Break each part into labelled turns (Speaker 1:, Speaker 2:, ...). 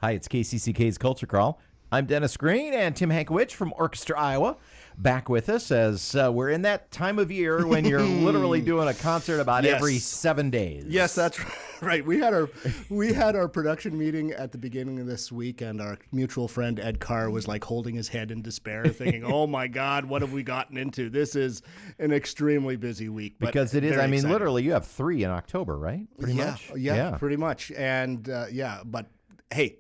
Speaker 1: Hi, it's KCCK's Culture Crawl. I'm Dennis Green and Tim Hankewich from Orchestra Iowa back with us as we're in that time of year when you're literally doing a concert about every 7 days.
Speaker 2: Yes, that's right. We had our production meeting at the beginning of this week, and our mutual friend Ed Carr was like holding his head in despair, thinking, "Oh my God, what have we gotten into? This is an extremely busy week." But
Speaker 1: because it is. I mean,
Speaker 2: exciting.
Speaker 1: Literally, you have 3 in October, right? Pretty much.
Speaker 2: Yeah, pretty much. And but hey,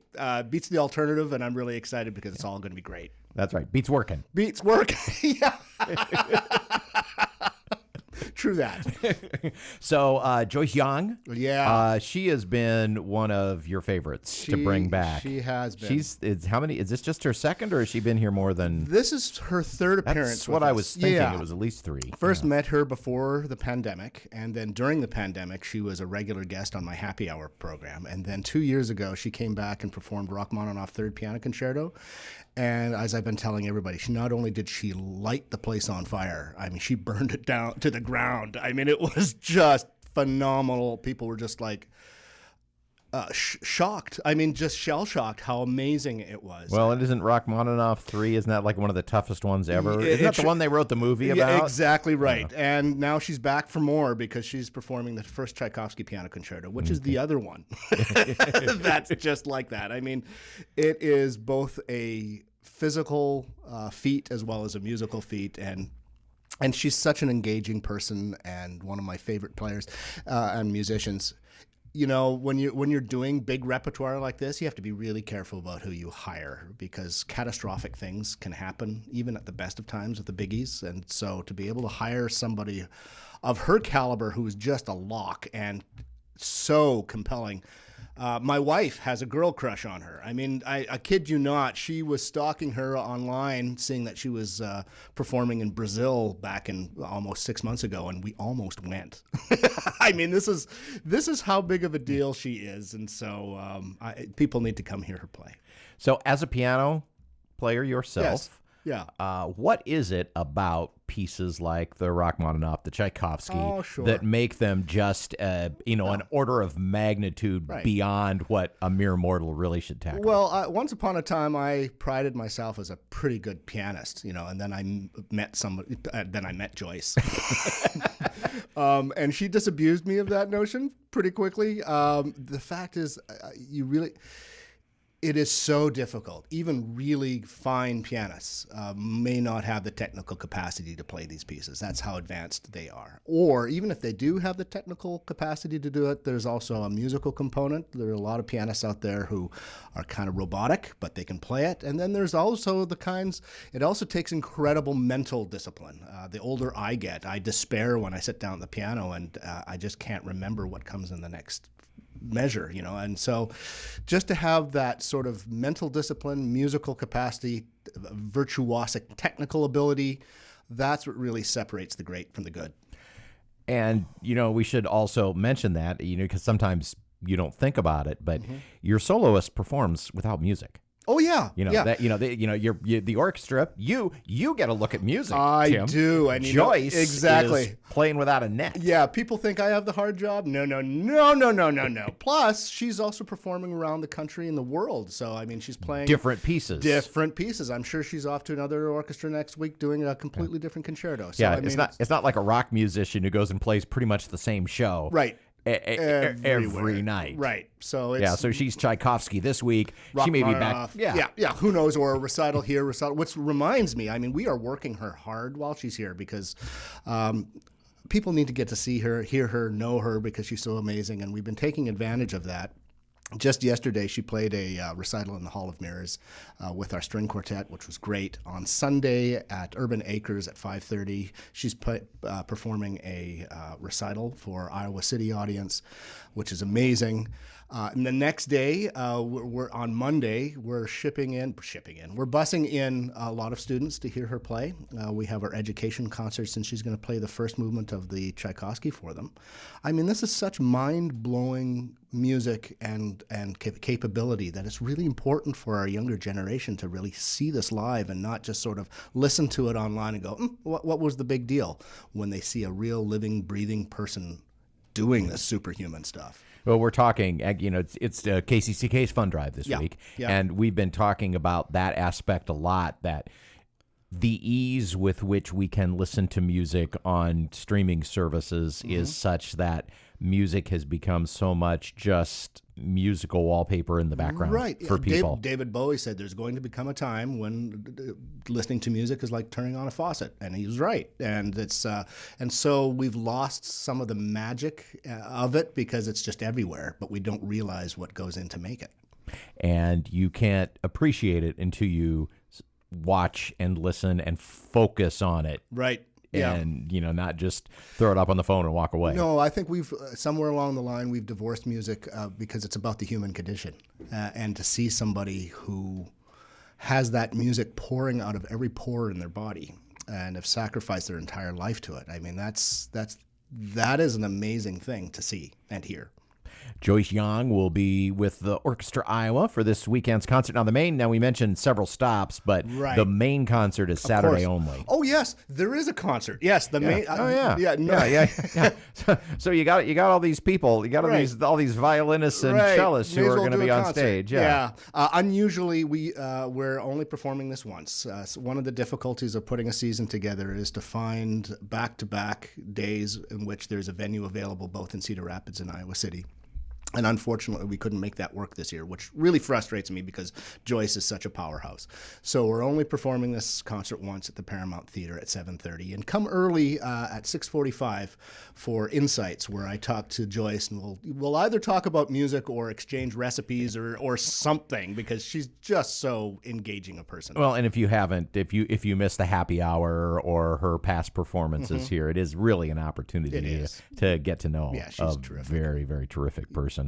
Speaker 2: beats the alternative, and I'm really excited because it's all going to be great.
Speaker 1: That's right. Beats working.
Speaker 2: Beats work. Yeah. True that.
Speaker 1: So Joyce Yang,
Speaker 2: Yeah.
Speaker 1: she has been one of your favorites to bring back.
Speaker 2: She has been.
Speaker 1: How many? Is this just her second, or has she been here more than?
Speaker 2: This is her third appearance.
Speaker 1: That's what
Speaker 2: with
Speaker 1: I
Speaker 2: us.
Speaker 1: was thinking.
Speaker 2: Yeah.
Speaker 1: It was at least 3.
Speaker 2: First met her before the pandemic, and then during the pandemic, she was a regular guest on my Happy Hour program. And then 2 years ago, she came back and performed Rachmaninoff Third Piano Concerto. And as I've been telling everybody, she not only did she light the place on fire, I mean, she burned it down to the ground. I mean, it was just phenomenal. People were just like shocked. I mean, just shell-shocked how amazing it was.
Speaker 1: Well, it isn't Rachmaninoff 3. Isn't that like one of the toughest ones ever? Isn't that the one they wrote the movie about?
Speaker 2: Yeah, exactly right. Yeah. And now she's back for more because she's performing the first Tchaikovsky Piano Concerto, which is the other one. That's just like that. I mean, it is both a physical feat as well as a musical feat, and she's such an engaging person and one of my favorite players and musicians. You know, when you're doing big repertoire like this, you have to be really careful about who you hire because catastrophic things can happen even at the best of times with the biggies. And so to be able to hire somebody of her caliber who is just a lock and so compelling. My wife has a girl crush on her. I mean, I kid you not. She was stalking her online, seeing that she was performing in Brazil back in almost 6 months ago, and we almost went. I mean, this is how big of a deal she is, and so people need to come hear her play.
Speaker 1: So, as a piano player yourself,
Speaker 2: yes. Yeah.
Speaker 1: What is it about pieces like the Rachmaninoff, the Tchaikovsky, that make them just, an order of magnitude beyond what a mere mortal really should tackle?
Speaker 2: Well, once upon a time, I prided myself as a pretty good pianist, and then I met somebody. Then I met Joyce, and she disabused me of that notion pretty quickly. The fact is, it is so difficult. Even really fine pianists may not have the technical capacity to play these pieces. That's how advanced they are. Or even if they do have the technical capacity to do it, there's also a musical component. There are a lot of pianists out there who are kind of robotic, but they can play it. And then there's also it also takes incredible mental discipline. The older I get, I despair when I sit down at the piano and I just can't remember what comes in the next measure, and so just to have that sort of mental discipline, musical capacity, virtuosic technical ability, that's what really separates the great from the good.
Speaker 1: And, we should also mention that, because sometimes you don't think about it, but your soloist performs without music.
Speaker 2: Oh yeah,
Speaker 1: the orchestra. You get a look at music.
Speaker 2: I
Speaker 1: Tim.
Speaker 2: do, and
Speaker 1: Joyce
Speaker 2: exactly
Speaker 1: is playing without a net.
Speaker 2: Yeah, people think I have the hard job. No. Plus, she's also performing around the country and the world. So I mean, she's playing
Speaker 1: different pieces.
Speaker 2: I'm sure she's off to another orchestra next week doing a completely different concerto. So,
Speaker 1: yeah, it's not like a rock musician who goes and plays pretty much the same show.
Speaker 2: Right.
Speaker 1: Every night.
Speaker 2: Right. So it's,
Speaker 1: so she's Tchaikovsky this week. She may be back.
Speaker 2: Yeah. Who knows? Or a recital here, which reminds me, I mean, we are working her hard while she's here because people need to get to see her, hear her, know her because she's so amazing. And we've been taking advantage of that. Just yesterday, she played a recital in the Hall of Mirrors with our string quartet, which was great. On Sunday at Urban Acres at 5:30, she's performing a recital for Iowa City audience, which is amazing. And the next day, we're on Monday, we're we're busing in a lot of students to hear her play. We have our education concerts, and she's going to play the first movement of the Tchaikovsky for them. I mean, this is such mind-blowing music and capability that it's really important for our younger generation to really see this live and not just sort of listen to it online and go, what was the big deal, when they see a real living, breathing person doing this superhuman stuff.
Speaker 1: Well, we're talking, it's KCCK's Fund Drive this week, and we've been talking about that aspect a lot, that the ease with which we can listen to music on streaming services is such that music has become so much just musical wallpaper in the background for people.
Speaker 2: David Bowie said there's going to become a time when listening to music is like turning on a faucet, and he was right. And it's and so we've lost some of the magic of it because it's just everywhere, but we don't realize what goes in to make it.
Speaker 1: And you can't appreciate it until you watch and listen and focus on it.
Speaker 2: Right.
Speaker 1: And, not just throw it up on the phone and walk away.
Speaker 2: No, I think we've, somewhere along the line, we've divorced music because it's about the human condition. And to see somebody who has that music pouring out of every pore in their body and have sacrificed their entire life to it, I mean, that is an amazing thing to see and hear.
Speaker 1: Joyce Yang will be with the Orchestra Iowa for this weekend's concert. Now, we mentioned several stops, but the main concert is Saturday only.
Speaker 2: Oh, yes, there is a concert. Yes, the main.
Speaker 1: Yeah. So you got all these people. You got all these violinists and cellists who are going to be on stage. Yeah.
Speaker 2: Unusually, we're only performing this once. One of the difficulties of putting a season together is to find back-to-back days in which there's a venue available both in Cedar Rapids and Iowa City. And unfortunately, we couldn't make that work this year, which really frustrates me because Joyce is such a powerhouse. So we're only performing this concert once at the Paramount Theater at 7:30. And come early at 6:45 for Insights, where I talk to Joyce, and we'll either talk about music or exchange recipes or something, because she's just so engaging a person.
Speaker 1: Well, and if you missed the happy hour or her past performances here, it is really an opportunity to get to know a very, very terrific person.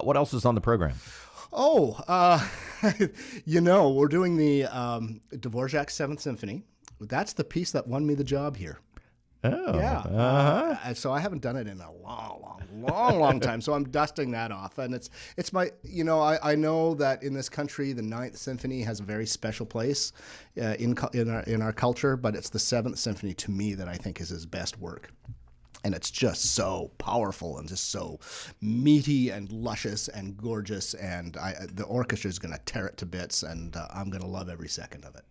Speaker 1: What else is on the program?
Speaker 2: We're doing the Dvořák 7th Symphony. That's the piece that won me the job here.
Speaker 1: Oh,
Speaker 2: yeah. So I haven't done it in a long time. So I'm dusting that off, and it's my. I know that in this country, the 9th Symphony has a very special place in our culture, but it's the 7th Symphony to me that I think is his best work. And it's just so powerful and just so meaty and luscious and gorgeous. And the orchestra is going to tear it to bits, and I'm going to love every second of it.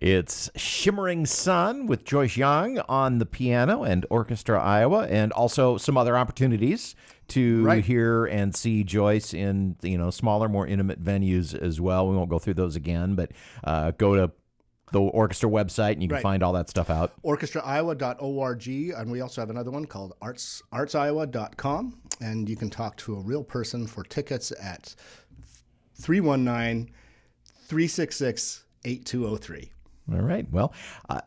Speaker 1: It's Shimmering Sun with Joyce Yang on the piano and Orchestra Iowa, and also some other opportunities to hear and see Joyce in smaller, more intimate venues as well. We won't go through those again, but go to the orchestra website, and you can find all that stuff out.
Speaker 2: OrchestraIowa.org, and we also have another one called artsiowa.com, and you can talk to a real person for tickets at 319-366-8203.
Speaker 1: All right. Well,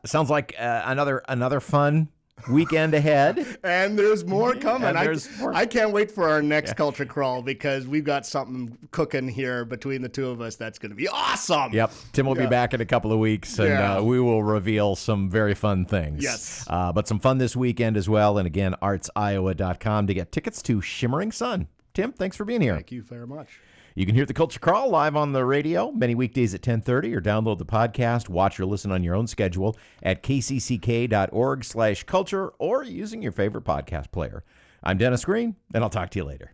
Speaker 1: sounds like another fun weekend ahead.
Speaker 2: And there's more coming. I can't wait for our next Culture Crawl, because we've got something cooking here between the two of us that's going to be awesome.
Speaker 1: Yep. Tim will be back in a couple of weeks, and we will reveal some very fun things.
Speaker 2: Yes.
Speaker 1: But some fun this weekend as well. And again, artsiowa.com to get tickets to Shimmering Sun. Tim, thanks for being here.
Speaker 2: Thank you very much.
Speaker 1: You can hear the Culture Crawl live on the radio many weekdays at 10:30, or download the podcast, watch or listen on your own schedule at kcck.org/culture, or using your favorite podcast player. I'm Dennis Green, and I'll talk to you later.